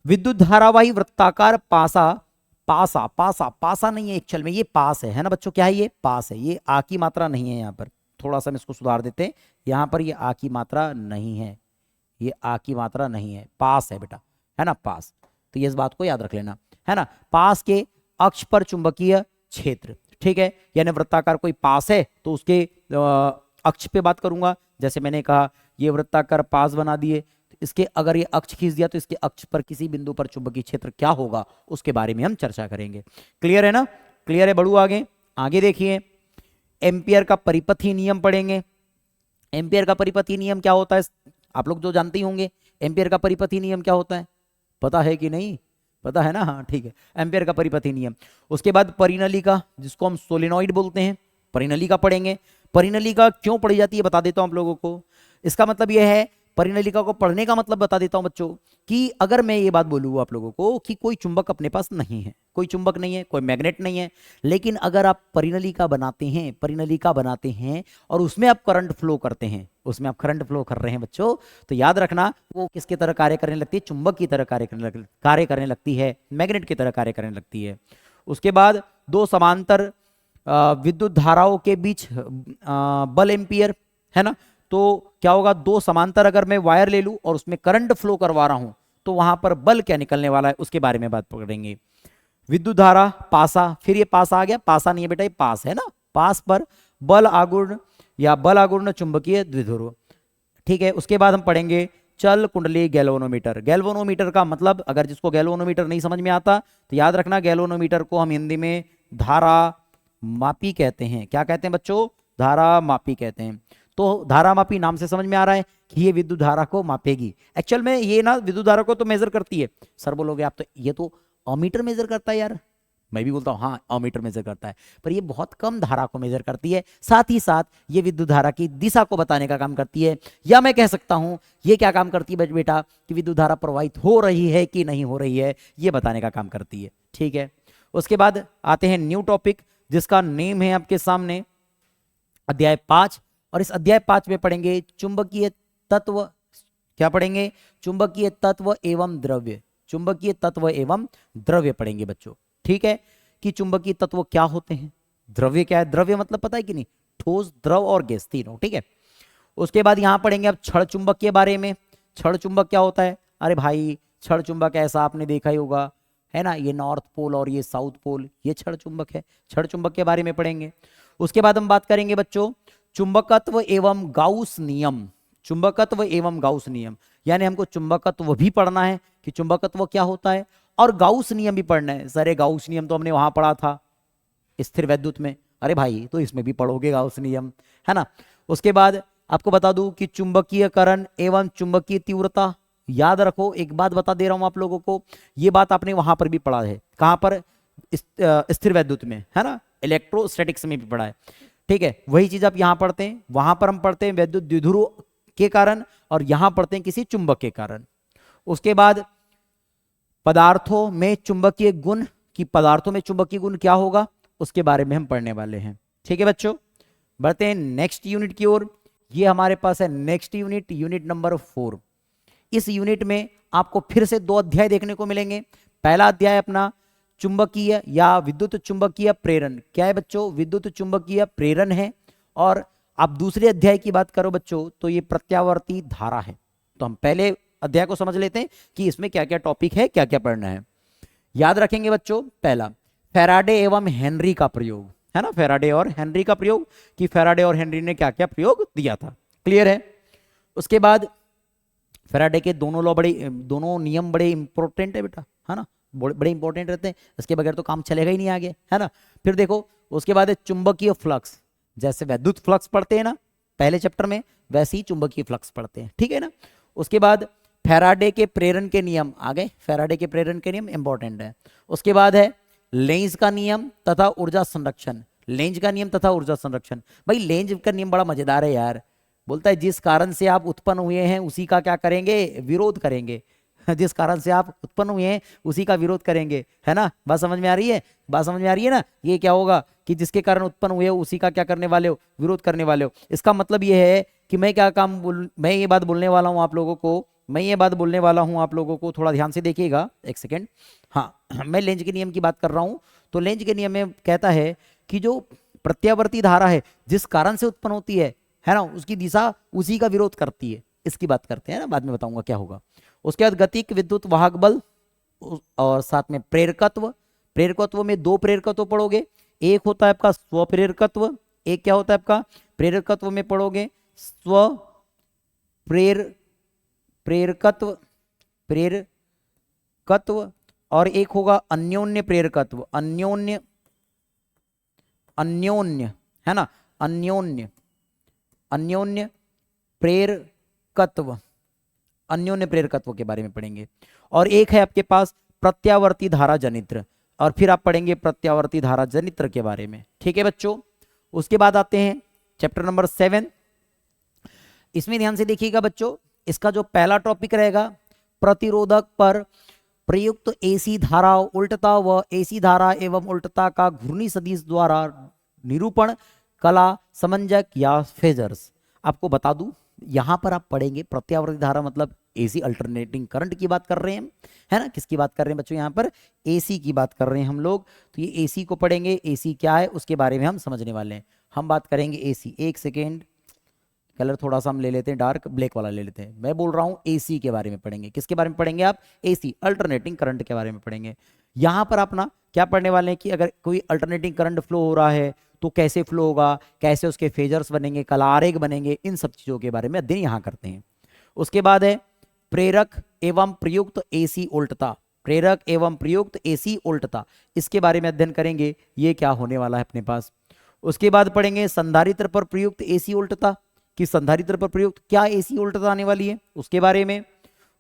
विद्युत धारावाही वृत्ताकार पासा, पासा पासा पासा नहीं है एक्चुअल में, ये पास है ना बच्चों, क्या है ये पास है, ये आ की मात्रा नहीं है, यहाँ पर थोड़ा सा हम इसको सुधार देते हैं, यहाँ पर ये आ की मात्रा नहीं है, ये आ की मात्रा नहीं है, पास है बेटा, है ना, पास। तो ये इस बात को याद रख लेना, है ना, पास के अक्ष पर चुंबकीय क्षेत्र। ठीक है, यानी वृत्ताकार कोई पास है तो उसके अक्ष पे बात करूंगा, जैसे मैंने कहा ये वृत्ताकार पास बना दिए, इसके अगर ये अक्ष खींच दिया तो इसके अक्ष पर किसी बिंदु पर चुंबकीय क्षेत्र क्या होगा उसके बारे में हम चर्चा करेंगे। क्लियर है ना? क्लियर है बड़ू? आगे आगे देखिए, एम्पियर का परिपथी नियम पढ़ेंगे। एम्पियर का परिपथी नियम क्या होता है आप लोग तो जानते ही होंगे। एम्पियर का परिपथी नियम क्या होता है, पता है कि नहीं? पता है ना? हाँ ठीक है, एम्पियर का परिपथी नियम। उसके बाद परिनली का, जिसको हम सोलेनॉइड बोलते हैं, परिनली का पढ़ेंगे। परिनली का क्यों पढ़ी जाती है बता देता हूं आप लोगों को। इसका मतलब यह है, परिनलिका को पढ़ने का मतलब बता देता हूं बच्चों, कि अगर मैं ये बात बोलूँ आप लोगों को कि कोई चुंबक अपने पास नहीं है, कोई चुंबक नहीं है, कोई मैग्नेट नहीं है, लेकिन अगर आप परिनलिका बनाते हैं और उसमें आप करंट फ्लो करते हैं, उसमें आप करंट फ्लो कर रहे हैं बच्चों, तो याद रखना वो किसकी तरह कार्य करने लगती है? चुंबक की तरह कार्य करने लगती है, मैग्नेट की तरह कार्य करने लगती है। उसके बाद दो समांतर विद्युत धाराओं के बीच बल एम्पियर है ना, तो क्या होगा? दो समांतर अगर मैं वायर ले लूं और उसमें करंट फ्लो करवा रहा हूं तो वहां पर बल क्या निकलने वाला है उसके बारे में बात पकड़ेंगे। विद्युत धारा पासा, फिर ये पासा आ गया, पासा नहीं है बेटा, ये पास है ना, पास पर बल आघूर्ण या बल आघूर्ण चुंबकीय द्विध्रुव। ठीक है, उसके बाद हम पढ़ेंगे चल कुंडली गैल्वेनोमीटर। गैल्वेनोमीटर का मतलब, अगर जिसको गैल्वेनोमीटर नहीं समझ में आता तो याद रखना, गैल्वेनोमीटर को हम हिंदी में धारा मापी कहते हैं। क्या कहते हैं बच्चों? धारा मापी कहते हैं। तो धारा मापी नाम से समझ में आ रहा है कि ये विद्युत धारा को मापेगी। एक्चुअल में ये ना विद्युत धारा को तो मेजर करती है। सर बोलोगे आप तो ये तो अमीटर मेजर करता है यार, मैं भी बोलता हूँ हाँ अमीटर मेजर करता है, पर ये बहुत कम धारा को मेजर करती है, साथ ही साथ ये विद्युत धारा की दिशा को बताने का काम करती है। या मैं कह सकता हूं ये क्या काम करती है बेटा, कि विद्युत धारा प्रवाहित हो रही है कि नहीं हो रही है, ये बताने का काम करती है। ठीक है, उसके बाद आते हैं न्यू टॉपिक, जिसका नेम है आपके सामने अध्याय 5, और इस अध्याय 5 में पढ़ेंगे चुंबकीय तत्व। क्या पढ़ेंगे? चुंबकीय तत्व एवं द्रव्य। चुंबकीय तत्व एवं द्रव्य पढ़ेंगे बच्चों। ठीक है, कि चुंबकीय तत्व क्या होते हैं, द्रव्य क्या है। द्रव्य मतलब पता है कि नहीं? ठोस, द्रव और गैस, तीनों। ठीक है, उसके बाद यहां पढ़ेंगे अब क्षण चुंबक के बारे में। क्षण चुंबक क्या होता है? अरे भाई क्षण चुंबक ऐसा आपने देखा ही होगा है ना, ये नॉर्थ पोल और ये साउथ पोल, ये क्षण चुंबक है। क्षण चुंबक के बारे में पढ़ेंगे। उसके बाद हम बात करेंगे बच्चों चुंबकत्व एवं गाउस नियम। चुंबकत्व एवं गाउस नियम, यानी हमको चुंबकत्व भी पढ़ना है कि चुंबकत्व क्या होता है, और गाउस नियम भी पढ़ना है। सर ये गाउस नियम तो हमने वहां पढ़ा था स्थिर वैद्युत में। अरे भाई तो इसमें भी पढ़ोगे गाउस नियम, है ना। उसके बाद आपको बता दूं कि चुंबकीयकरण एवं चुंबकीय तीव्रता, याद रखो एक बात बता दे रहा हूं आप लोगों को, ये बात आपने वहां पर भी पढ़ा है। कहां पर? स्थिर वैद्युत में, है ना, इलेक्ट्रोस्टैटिक्स में भी पढ़ा है। ठीक है, वही चीज आप यहां पढ़ते हैं। वहां पर हम पढ़ते हैं वैद्युत द्विध्रुव के कारण, और यहां पढ़ते हैं किसी चुंबक के कारण। उसके बाद पदार्थों में चुंबकीय गुण, कि पदार्थों में चुंबकीय गुण क्या होगा उसके बारे में हम पढ़ने वाले हैं। ठीक है बच्चों, बढ़ते हैं नेक्स्ट यूनिट की ओर। ये हमारे पास है नेक्स्ट यूनिट, यूनिट नंबर 4। इस यूनिट में आपको फिर से 2 अध्याय देखने को मिलेंगे। पहला अध्याय अपना चुंबकीय या विद्युत चुंबकीय प्रेरण। क्या है बच्चों? विद्युत चुंबकीय प्रेरण है। और आप दूसरे अध्याय की बात करो बच्चों तो ये प्रत्यावर्ती धारा है। तो हम पहले अध्याय को समझ लेते हैं कि इसमें क्या क्या टॉपिक है, क्या क्या पढ़ना है। याद रखेंगे बच्चों, पहला फैराडे एवं हेनरी का प्रयोग, है ना, फैराडे और हेनरी का प्रयोग, कि फैराडे और हेनरी ने क्या क्या प्रयोग दिया था। क्लियर है। उसके बाद फैराडे के दोनों नियम बड़े इंपॉर्टेंट है बेटा, है ना, बड़े इंपॉर्टेंट रहते हैं, इसके बगैर तो काम चलेगा ही नहीं आगे, है ना। फिर देखो उसके बाद है चुंबकीय फ्लक्स। जैसे वैद्युत फ्लक्स पढ़ते हैं ना पहले चैप्टर में, वैसे ही चुंबकीय फ्लक्स पढ़ते हैं। ठीक है ना। उसके बाद फैराडे के प्रेरण के नियम आ गए। फैराडे के प्रेरण के नियम इंपॉर्टेंट है। उसके बाद है लेंज का नियम तथा ऊर्जा संरक्षण। लेंज का नियम तथा ऊर्जा संरक्षण, भाई लेंज का नियम बड़ा मजेदार है यार। बोलता है जिस कारण से आप उत्पन्न हुए हैं उसी का क्या करेंगे? विरोध करेंगे। जिस कारण से आप उत्पन्न हुए हैं उसी का विरोध करेंगे, है ना। बात समझ में आ रही है? बात समझ में आ रही है ना। ये क्या होगा कि जिसके कारण उत्पन्न हुए हो उसी का क्या करने वाले हो? विरोध करने वाले हो। इसका मतलब ये है कि मैं ये बात बोलने वाला हूं आप लोगों को, थोड़ा ध्यान से देखिएगा एक सेकेंड। हाँ, मैं लेंज के नियम की बात कर रहा हूं। तो लेंज के नियम में कहता है कि जो प्रत्यावर्ती धारा है जिस कारण से उत्पन्न होती है ना, उसकी दिशा उसी का विरोध करती है। इसकी बात करते हैं ना, बाद में बताऊंगा क्या होगा। उसके बाद गतिक विद्युत वाहक बल, और साथ में प्रेरकत्व। प्रेरकत्व में 2 प्रेरकत्व पढ़ोगे। एक होता है आपका स्वप्रेरकत्व, एक क्या होता है आपका प्रेरकत्व में पढ़ोगे स्व प्रेर प्रेरकत्व, प्रेरकत्व, और एक होगा अन्योन्य प्रेरकत्व, अन्योन्य, अन्योन्य है ना, अन्योन्य, अन्योन्य प्रेरकत्व, अन्योन्य प्रेरकत्व के बारे में पढ़ेंगे। और एक है आपके पास प्रत्यावर्ती धारा जनित्र, और फिर आप पढ़ेंगे प्रत्यावर्ती धारा जनित्र के बारे में। ठीक है बच्चों, उसके बाद आते हैं चैप्टर नंबर 7। इसमें ध्यान से देखिएगा बच्चों, इसका जो पहला टॉपिक रहेगा, प्रतिरोधक पर प्रयुक्त एसी धारा उल्टता व एसी धारा एवं उल्टता का घूर्णी सदिश द्वारा निरूपण, कला, समंजक या फेजर्स। आपको बता दूं, यहां पर आप पढ़ेंगे प्रत्यावर्ती धारा मतलब एसी अल्टरनेटिंग करंट की बात कर रहे हैं, है ना। किसकी बात कर रहे हैं बच्चों, यहां पर एसी की बात कर रहे हैं हम लोग। तो ये एसी को पढ़ेंगे, एसी क्या है उसके बारे में हम समझने वाले हैं। हम बात करेंगे एसी, एक सेकेंड, कलर थोड़ा सा हम ले लेते हैं, डार्क ब्लैक वाला ले लेते हैं। मैं बोल रहा हूं एसी के बारे में पढ़ेंगे। किसके बारे में पढ़ेंगे आप, एसी अल्टरनेटिंग करंट के बारे में पढ़ेंगे। यहां पर अपना क्या पढ़ने वाले हैं कि अगर कोई अल्टरनेटिंग करंट फ्लो हो रहा है तो कैसे फ्लो होगा, कैसे उसके फेजर्स बनेंगे, कला आरेख बनेंगे, इन सब चीजों के बारे में अध्ययन यहां करते हैं। उसके बाद है प्रेरक एवं प्रयुक्त एसी उल्टता, प्रेरक एवं प्रयुक्त एसी उल्टता, इसके बारे में अध्ययन करेंगे, ये क्या होने वाला है अपने पास। उसके बाद पढ़ेंगे संधारित्र पर प्रयुक्त एसी उल्टता, कि संधारित्र पर प्रयुक्त क्या एसी उल्टता आने वाली है उसके बारे में।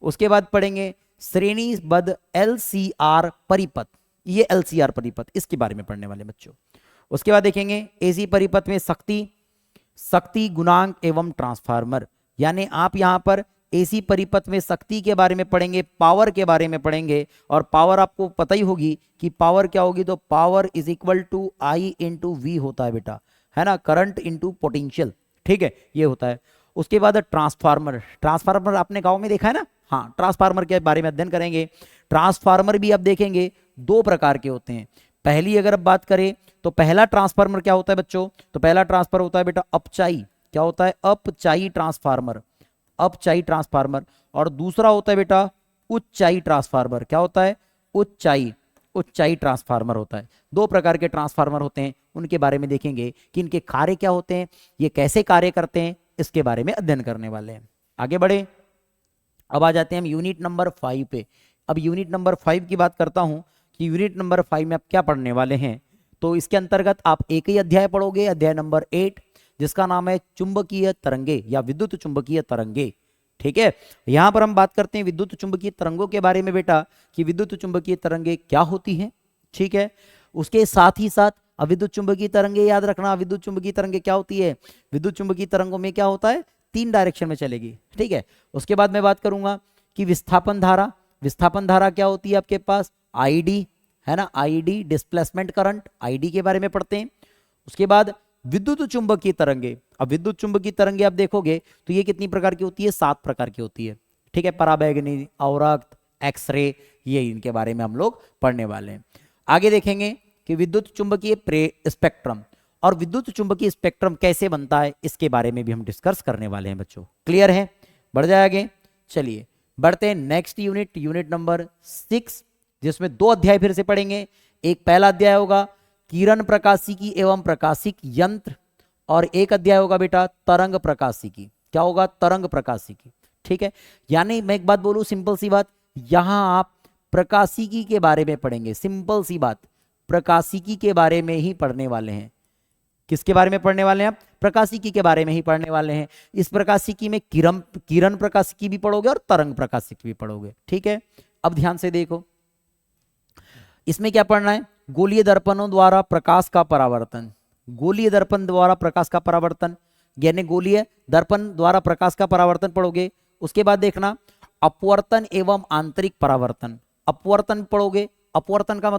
उसके बाद पढ़ेंगे श्रेणीबद्ध एलसीआर परिपथ, ये एलसीआर परिपथ, इसके बारे में पढ़ने वाले बच्चों। उसके बाद देखेंगे एसी परिपथ में शक्ति, शक्ति गुणांक एवं ट्रांसफार्मर, यानी आप यहां पर एसी परिपथ में शक्ति के बारे में पढ़ेंगे, पावर के बारे में पढ़ेंगे। और पावर आपको पता ही होगी कि पावर क्या होगी, तो power is equal to I into V होता है बेटा, है ना, करंट इंटू पोटेंशियल। ठीक है, ये होता है। उसके बाद ट्रांसफार्मर, ट्रांसफार्मर आपने गांव में देखा है ना, हाँ, ट्रांसफार्मर के बारे में अध्ययन करेंगे। ट्रांसफार्मर भी आप देखेंगे दो प्रकार के होते हैं। पहली अगर अब बात करें तो पहला ट्रांसफार्मर क्या होता है बच्चों, तो पहला ट्रांसफार्मर होता है बेटा अपचाई, क्या होता है, अपचाई ट्रांसफार्मर, अपचाई ट्रांसफार्मर। और दूसरा होता है बेटा उच्चाई ट्रांसफार्मर, क्या होता है, उच्चाई, उच्चाई ट्रांसफार्मर होता है। दो प्रकार के ट्रांसफार्मर होते हैं, उनके बारे में देखेंगे कि इनके कार्य क्या होते हैं, ये कैसे कार्य करते हैं, इसके बारे में अध्ययन करने वाले हैं। आगे बढ़े, अब आ जाते हैं हम यूनिट नंबर 5 पे। अब यूनिट नंबर 5 की बात करता हूं कि यूनिट नंबर 5 में आप क्या पढ़ने वाले हैं। तो इसके अंतर्गत आप एक ही अध्याय पढ़ोगे, अध्याय नंबर 8, जिसका नाम है चुंबकीय तरंगे या विद्युत चुंबकीय तरंगे। ठीक है, यहां पर हम बात करते हैं विद्युत चुंबकीय तरंगों के बारे में बेटा, कि विद्युत चुंबकीय तरंगे क्या होती हैं। ठीक है, उसके साथ ही साथ अविद्युत चुंबकीय तरंगे याद रखना, विद्युत चुंबकीय तरंगे क्या होती है, विद्युत चुंबकीय तरंगों में क्या होता है, 3 डायरेक्शन में चलेगी। ठीक है, उसके बाद मैं बात करूंगा कि विस्थापन धारा, विस्थापन धारा क्या होती है आपके पास, आईडी, है ना, आईडी डिस्प्लेसमेंट करंट, आईडी के बारे में पढ़ते हैं। उसके बाद विद्युत चुंबकीय तरंगे, अब विद्युत चुंबकीय तरंगे आप देखोगे तो ये कितनी प्रकार की होती है, 7 प्रकार की होती है। ठीक है, पराबैंगनी, अवरक्त, एक्सरे, ये इनके बारे में हम लोग पढ़ने वाले हैं। आगे देखेंगे कि विद्युत चुंबकीय स्पेक्ट्रम, और विद्युत चुंबकीय स्पेक्ट्रम कैसे बनता है, इसके बारे में भी हम डिस्कस करने वाले हैं बच्चों। क्लियर है, बढ़ जाए आगे, चलिए बढ़ते हैं नेक्स्ट यूनिट, यूनिट नंबर 6, जिसमें 2 अध्याय फिर से पढ़ेंगे। एक पहला अध्याय होगा किरण प्रकाशिकी एवं प्रकाशिक यंत्र, और एक अध्याय होगा बेटा तरंग प्रकाशिकी, क्या होगा, तरंग प्रकाशिकी। ठीक है, यानी मैं एक बात बोलूं, सिंपल सी बात, यहां आप प्रकाशिकी के बारे में पढ़ेंगे, सिंपल सी बात, प्रकाशिकी के बारे में ही पढ़ने वाले हैं। किसके बारे में पढ़ने वाले हैं आप, प्रकाशिकी के बारे में ही पढ़ने वाले हैं। इस प्रकाशिकी में किरण प्रकाशिकी भी पढ़ोगे और तरंग प्रकाशिकी भी पढ़ोगे। ठीक है, अब ध्यान से देखो, इसमें क्या पढ़ना है, गोलीय दर्पणों द्वारा प्रकाश का परावर्तन, गोलीय दर्पण द्वारा प्रकाश का परावर्तन, यानी गोलीय दर्पण द्वारा प्रकाश का परावर्तन पढ़ोगे। उसके बाद देखना अपवर्तन एवं आंतरिक परावर्तन, अपवर्तन पढ़ोगे। अपवर्तन का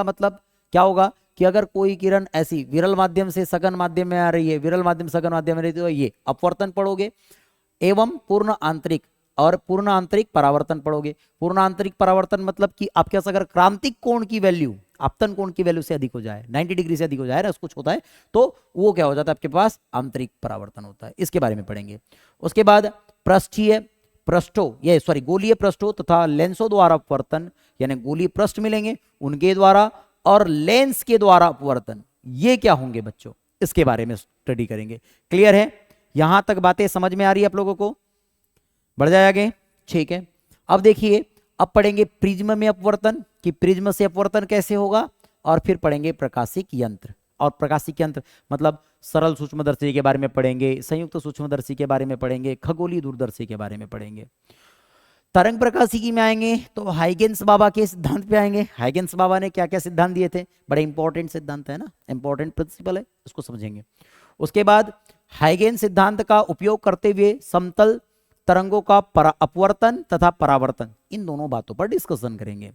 मतलब क्या होगा कि अगर कोई किरण ऐसी विरल माध्यम से सघन माध्यम में आ रही है, विरल माध्यम सघन माध्यम में रही है, तो ये अपवर्तन पढ़ोगे। एवं पूर्ण आंतरिक, और पूर्ण आंतरिक परावर्तन पढ़ोगे। पूर्ण आंतरिक परावर्तन मतलब कि आपके पास अगर क्रांतिक कोण की वैल्यू आपतन कोण की वैल्यू से अधिक हो जाए, 90 डिग्री से अधिक हो जाए ना, कुछ होता है, तो वो क्या हो जाता है, आपके पास आंतरिक परावर्तन होता है। इसके बारे में पढ़ेंगे। उसके बाद पृष्ठीय पृष्ठों, ये सॉरी गोलीय पृष्ठों तथा लेंसों द्वारा अपवर्तन, यानी गोलीय पृष्ठ मिलेंगे उनके द्वारा, और लेंस के द्वारा अपवर्तन, ये क्या होंगे बच्चों, इसके बारे में स्टडी करेंगे। क्लियर है, यहां तक बातें समझ में आ रही है आप लोगों को। बढ़ जाए आगे, ठीक है। अब देखिए, अब पढ़ेंगे प्रिज्म में अपवर्तन, कि प्रिज्म से अपवर्तन कैसे होगा, और फिर पढ़ेंगे प्रकाशिक यंत्र। और प्रकाशिक यंत्र मतलब सरल सूक्ष्मदर्शी के बारे में पढ़ेंगे, संयुक्त सूक्ष्मदर्शी के बारे में पढ़ेंगे, खगोलीय दूरदर्शी के बारे में पढ़ेंगे। तरंग प्रकाशिकी में आएंगे तो हाइगेंस बाबा के सिद्धांत पे आएंगे। हाइगेंस बाबा ने क्या क्या सिद्धांत दिए थे, बड़े इंपॉर्टेंट सिद्धांत है ना, इंपॉर्टेंट प्रिंसिपल है, उसको समझेंगे। उसके बाद हाइगेंस सिद्धांत का उपयोग करते हुए समतल तरंगों का अपवर्तन तथा परावर्तन, इन दोनों बातों पर डिस्कशन करेंगे।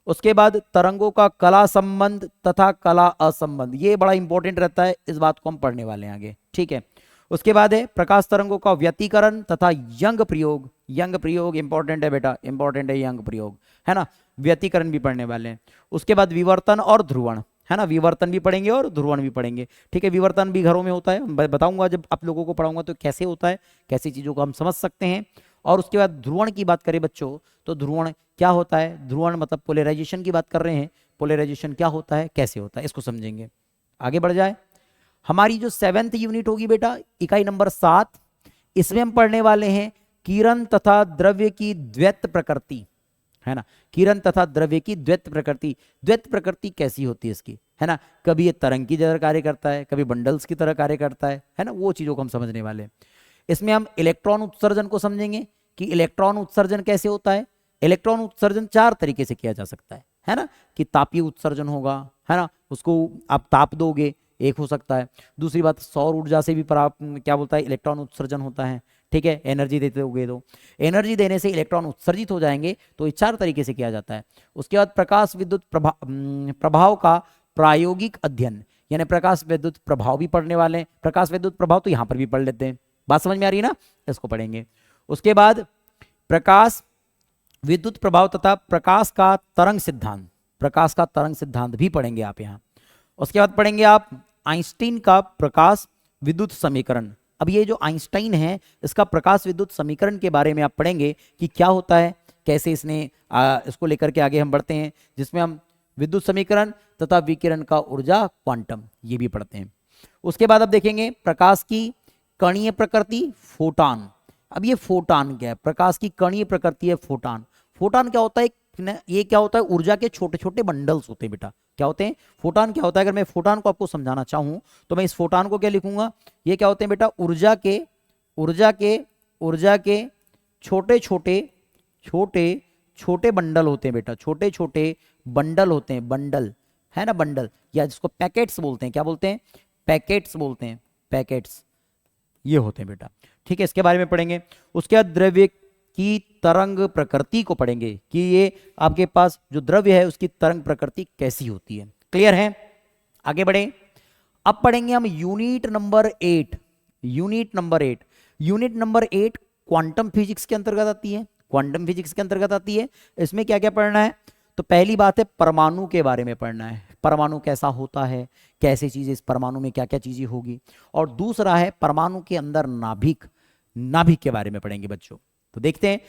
उसके बाद तरंगों का कला संबंध तथा कला असंबंध, ये बड़ा इंपॉर्टेंट रहता है, इस बात को हम पढ़ने वाले हैं आगे, ठीक है। उसके बाद है प्रकाश तरंगों का व्यतिकरण तथा यंग प्रयोग। यंग प्रयोग इंपॉर्टेंट है बेटा, इंपॉर्टेंट है यंग प्रयोग, है ना, व्यतिकरण भी पढ़ने वाले हैं। उसके बाद विवर्तन और ध्रुवण, है ना, विवर्तन भी पढ़ेंगे और ध्रुवण भी पढ़ेंगे, ठीक है। विवर्तन भी घरों में होता है, बताऊंगा जब आप लोगों को पढ़ाऊंगा तो कैसे होता है, कैसी चीजों को हम समझ सकते हैं। और उसके बाद ध्रुवण की बात करें बच्चों, तो ध्रुवण क्या होता है, ध्रुवण मतलब पोलराइजेशन की बात कर रहे हैं, पोलराइजेशन क्या होता है, कैसे होता है, इसको समझेंगे। आगे बढ़ जाए, हमारी जो 7th यूनिट होगी बेटा, इकाई नंबर 7, इसमें हम पढ़ने वाले हैं किरण तथा द्रव्य की द्वैत प्रकृति, है ना, किरण तथा द्रव्य की द्वैत प्रकृति। द्वैत प्रकृति कैसी होती है इसकी, है ना, कभी ये तरंग की तरह कार्य करता है, कभी बंडल्स की तरह कार्य करता है ना, वो चीजों को हम समझने वाले हैं। इसमें हम इलेक्ट्रॉन उत्सर्जन को समझेंगे कि इलेक्ट्रॉन उत्सर्जन कैसे होता है। इलेक्ट्रॉन उत्सर्जन 4 तरीके से किया जा सकता है ना, कि तापीय उत्सर्जन होगा, है ना, उसको आप ताप दोगे, एक हो सकता है। दूसरी बात, सौर ऊर्जा से भी क्या बोलता है, इलेक्ट्रॉन उत्सर्जन होता है, ठीक है, एनर्जी देते होगे तो एनर्जी देने से इलेक्ट्रॉन उत्सर्जित हो जाएंगे, तो ये 4 तरीके से किया जाता है। उसके बाद प्रकाश विद्युत प्रभाव का प्रायोगिक अध्ययन, यानी प्रकाश विद्युत प्रभाव भी पढ़ने वाले हैं। प्रकाश विद्युत प्रभाव तो यहाँ पर भी पढ़ लेते हैं, बात समझ में आ रही है ना, इसको पढ़ेंगे। उसके बाद प्रकाश विद्युत प्रभाव तथा प्रकाश का तरंग सिद्धांत, प्रकाश का तरंग सिद्धांत भी पढ़ेंगे आप यहाँ। उसके बाद पढ़ेंगे आप आइंस्टीन का प्रकाश विद्युत समीकरण। अब ये जो आइंस्टाइन है, इसका प्रकाश विद्युत समीकरण के बारे में आप पढ़ेंगे कि क्या होता है, कैसे इसने इसको लेकर के आगे हम बढ़ते हैं, जिसमें हम विद्युत समीकरण तथा विकिरण का ऊर्जा क्वांटम, ये भी पढ़ते हैं। उसके बाद अब देखेंगे प्रकाश की कणीय प्रकृति, फोटॉन। अब ये फोटॉन क्या है, प्रकाश की कणीय प्रकृति है फोटॉन। फोटॉन क्या होता है, ये क्या होता है, ऊर्जा के छोटे छोटे बंडल्स होते हैं बेटा, क्या होते हैं, फोटॉन क्या होता है। अगर मैं फोटॉन को आपको समझाना चाहूं तो मैं इस फोटॉन को क्या लिखूंगा, ये क्या होते हैं बेटा, ऊर्जा के छोटे छोटे छोटे छोटे बंडल होते हैं बेटा, छोटे छोटे बंडल होते हैं, बंडल, है ना, बंडल, या जिसको पैकेट्स बोलते हैं, क्या बोलते हैं, पैकेट्स बोलते हैं, पैकेट्स, ये होते हैं बेटा, ठीक है, इसके बारे में पढ़ेंगे। उसके बाद द्रव्य की तरंग प्रकृति को पढ़ेंगे कि ये आपके पास जो द्रव्य है उसकी तरंग प्रकृति कैसी होती है, क्लियर है। आगे बढ़े, अब पढ़ेंगे हम unit number 8। Unit number 8 quantum physics के अंतर्गत आती है, क्वांटम फिजिक्स के अंतर्गत आती है। इसमें क्या क्या पढ़ना है, तो पहली बात है परमाणु के बारे में पढ़ना है, परमाणु कैसा होता है, कैसे चीजें, इस परमाणु में क्या क्या चीजें होगी। और दूसरा है परमाणु के अंदर नाभिक, नाभिक के बारे में पढ़ेंगे बच्चों। तो देखते हैं,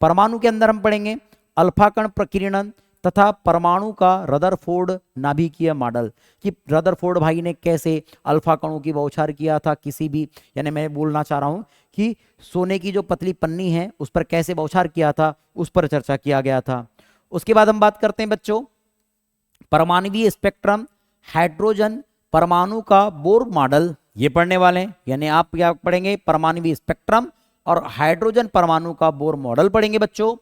परमाणु के अंदर हम पढ़ेंगे अल्फा कण प्रकीर्णन तथा परमाणु का रदरफोर्ड नाभिकीय मॉडल, कि रदरफोर्ड भाई ने कैसे अल्फा कणों की बौछार किया था किसी भी, यानी मैं बोलना चाह रहा हूं कि सोने की जो पतली पन्नी है उस पर कैसे बौछार किया था, उस पर चर्चा किया गया था। उसके बाद हम बात करते हैं बच्चों परमाणुवीय स्पेक्ट्रम, हाइड्रोजन परमाणु का बोर मॉडल, ये पढ़ने वाले हैं। यानी आप क्या पढ़ेंगे, परमाणुवीय स्पेक्ट्रम और हाइड्रोजन परमाणु का बोर मॉडल पढ़ेंगे बच्चों।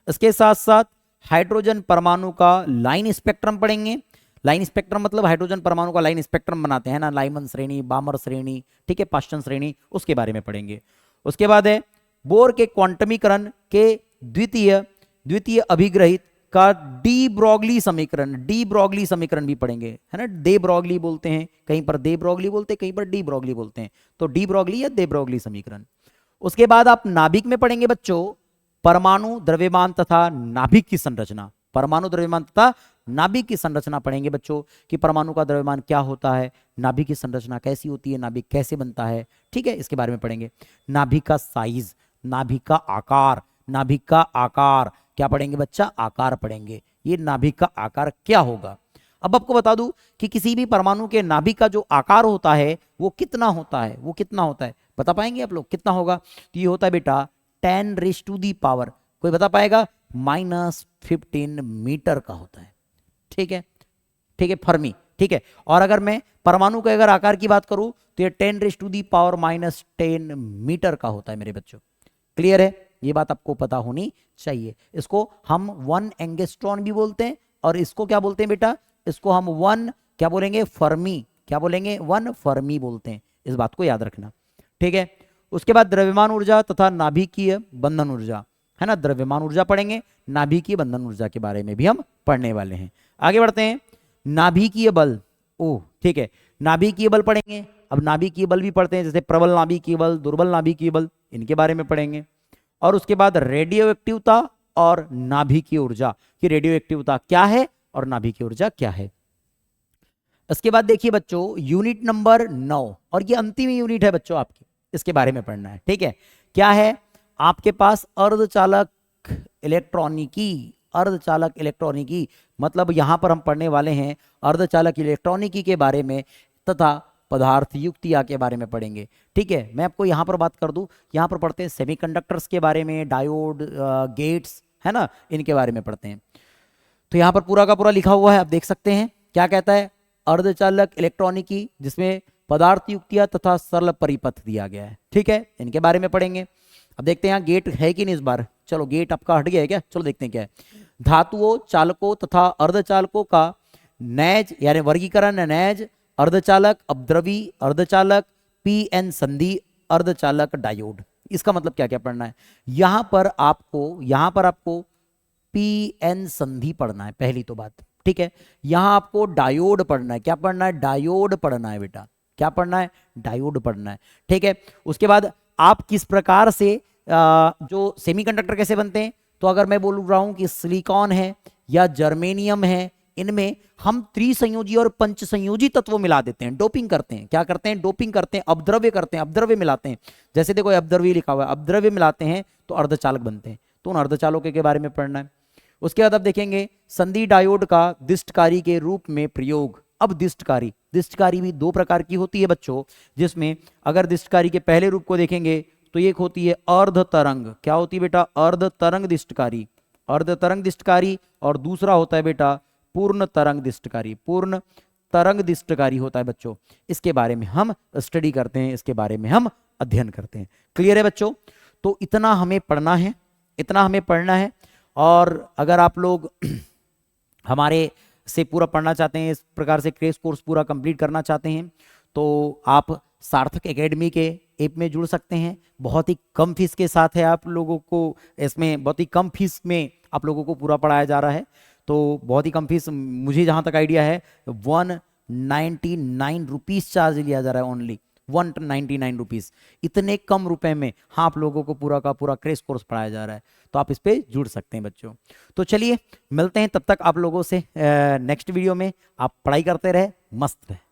इसके साथ साथ हाइड्रोजन परमाणु का लाइन स्पेक्ट्रम पढ़ेंगे। लाइन स्पेक्ट्रम मतलब हाइड्रोजन परमाणु का लाइन स्पेक्ट्रम बनाते हैं ना, लाइमन श्रेणी, बामर श्रेणी, ठीक है, पास्टन श्रेणी, उसके बारे में पढ़ेंगे। उसके बाद है बोर के क्वांटमीकरण के द्वितीय अभिग्रहित का डी ब्रॉगली समीकरण, डी ब्रॉगली समीकरण भी पढ़ेंगे, है ना, दे ब्रॉगली बोलते हैं, कहीं पर दे ब्रॉगली बोलते हैं, कहीं पर डी ब्रॉगली बोलते हैं, तो डी ब्रॉगली या दे ब्रॉगली समीकरण। उसके बाद आप नाभिक में पढ़ेंगे बच्चों परमाणु, द्रव्यमान तथा नाभिक की संरचना, परमाणु, द्रव्यमान तथा नाभिक की संरचना पढ़ेंगे बच्चों, कि परमाणु का द्रव्यमान क्या होता है, नाभिक की संरचना कैसी होती है, नाभिक कैसे बनता है, ठीक है, इसके बारे में पढ़ेंगे। नाभिक का साइज, नाभिक का आकार, नाभिक का आकार क्या पढ़ेंगे बच्चा, आकार पढ़ेंगे, ये नाभिक का आकार क्या होगा। अब आपको बता दूं कि किसी भी परमाणु के नाभिक का जो आकार होता है वो कितना होता है, वो कितना होता है, बता पाएंगे आप लोग कितना होगा, तो ये होता है बेटा 10⁻⁻, कोई बता पाएगा? -15 मीटर का होता है। ठीक है, ठीक है, फर्मी। ठीक है, और अगर मैं परमाणु के अगर आकार की बात करूं तो ये 10⁻⁻10 मीटर का होता है मेरे बच्चों। क्लियर है? ये बात आपको पता होनी चाहिए। इसको हम 1 एंगस्ट्रॉन भी बोलते हैं, और इसको क्या बोलते हैं बेटा? इसको हम 1 क्या बोलेंगे? फर्मी। क्या बोलेंगे? 1 फर्मी बोलते हैं। इस बात को याद रखना। ठीक है, उसके बाद द्रव्यमान ऊर्जा तथा नाभिकीय बंधन ऊर्जा, है ना। द्रव्यमान ऊर्जा पढ़ेंगे, नाभिकीय बंधन ऊर्जा के बारे में भी हम पढ़ने वाले हैं। आगे बढ़ते हैं। नाभिकीय बल, ओह ठीक है, नाभिकीय बल पढ़ेंगे। अब नाभिकीय बल भी पढ़ते हैं, जैसे प्रबल नाभिकीय बल, दुर्बल नाभिकीय बल, इनके बारे में पढ़ेंगे। और उसके बाद रेडियो एक्टिवता और नाभिकीय ऊर्जा, कि रेडियो एक्टिवता क्या है और नाभिकीय ऊर्जा क्या है। इसके बाद देखिए बच्चों, यूनिट नंबर 9, और ये अंतिम यूनिट है बच्चों आपकी, इसके बारे में पढ़ना है। ठीक है, क्या है आपके पास? अर्धचालक इलेक्ट्रॉनिकी। अर्धचालक इलेक्ट्रॉनिकी मतलब यहां पर हम पढ़ने वाले हैं अर्धचालक इलेक्ट्रॉनिकी के बारे में, तथा पदार्थ युक्तिया के बारे में पढ़ेंगे। ठीक है, मैं आपको यहां पर बात कर दूं, यहां पर पढ़ते हैं सेमीकंडक्टर्स के बारे में, डायोड, गेट्स, है ना, इनके बारे में पढ़ते हैं। तो यहां पर पूरा का पूरा लिखा हुआ है, आप देख सकते हैं क्या कहता है? अर्धचालक इलेक्ट्रॉनिकी, जिसमें पदार्थ युक्तिया तथा सरल परिपथ दिया गया है। ठीक है, इनके बारे में पढ़ेंगे। अब देखते हैं यहाँ गेट है कि नहीं इस बार। चलो गेट आपका हट गया है क्या? चलो देखते हैं क्या है। धातुओं, चालकों तथा अर्धचालकों का नैज यानी वर्गीकरण, नैज, अर्धचालक, अपद्रवी, अर्धचालक, पीएन संधि, अर्धचालक, डायोड। इसका मतलब क्या क्या पढ़ना है? यहां पर आपको पीएन संधि पढ़ना है, पहली तो बात। ठीक है, यहां आपको डायोड पढ़ना है। क्या पढ़ना है? डायोड पढ़ना है बेटा। क्या पढ़ना है? डायोड पढ़ना है। ठीक है, उसके बाद आप किस प्रकार से जो सेमीकंडक्टर कैसे बनते हैं, तो अगर मैं बोल रहा हूं कि सिलिकॉन है या जर्मेनियम है, इनमें हम त्रिसंयोजी और पंचसंयोजी तत्व मिला देते हैं, डोपिंग करते हैं। क्या करते हैं? डोपिंग करते हैं, अपद्रव्य करते हैं, अपद्रव्य मिलाते हैं। जैसे देखो अपद्रव्य लिखा हुआ है, अपद्रव्य मिलाते हैं तो अर्धचालक बनते हैं। तो उन अर्धचालकों के बारे में पढ़ना है। उसके बाद अब देखेंगे संधि डायोड का दिष्टकारी के रूप में प्रयोग। अब दिष्टकारी भी 2 प्रकार की होती है बच्चों, जिसमें अगर दिष्टकारी के पहले रूप को देखेंगे तो एक होती है अर्ध तरंग। क्या होती है बेटा? अर्ध तरंग दिष्टकारी, अर्ध तरंग दिष्टकारी। और दूसरा होता है बेटा पूर्ण तरंग दिष्टकारी। पूर्ण तरंग दिष्टकारी होता है बच्चों। इसके बारे में हम स्टडी करते हैं, इसके बारे में हम अध्ययन करते हैं। क्लियर है बच्चों? तो इतना हमें पढ़ना है, इतना हमें पढ़ना है। और अगर आप लोग हमारे से पूरा पढ़ना चाहते हैं, इस प्रकार से क्रैश कोर्स पूरा कंप्लीट करना चाहते हैं, तो आप सार्थक एकेडमी के ऐप में जुड़ सकते हैं। बहुत ही कम फीस के साथ है, आप लोगों को इसमें बहुत ही कम फीस में आप लोगों को पूरा पढ़ाया जा रहा है। तो बहुत ही कम फीस, मुझे जहाँ तक आइडिया है 199 रुपीज़ चार्ज लिया जा रहा है, ओनली 199 रुपीज़। इतने कम रुपए में हाँ आप लोगों को पूरा का पूरा क्रैश कोर्स पढ़ाया जा रहा है, तो आप इस पर जुड़ सकते हैं बच्चों। तो चलिए मिलते हैं, तब तक आप लोगों से नेक्स्ट वीडियो में। आप पढ़ाई करते रहे, मस्त रहे।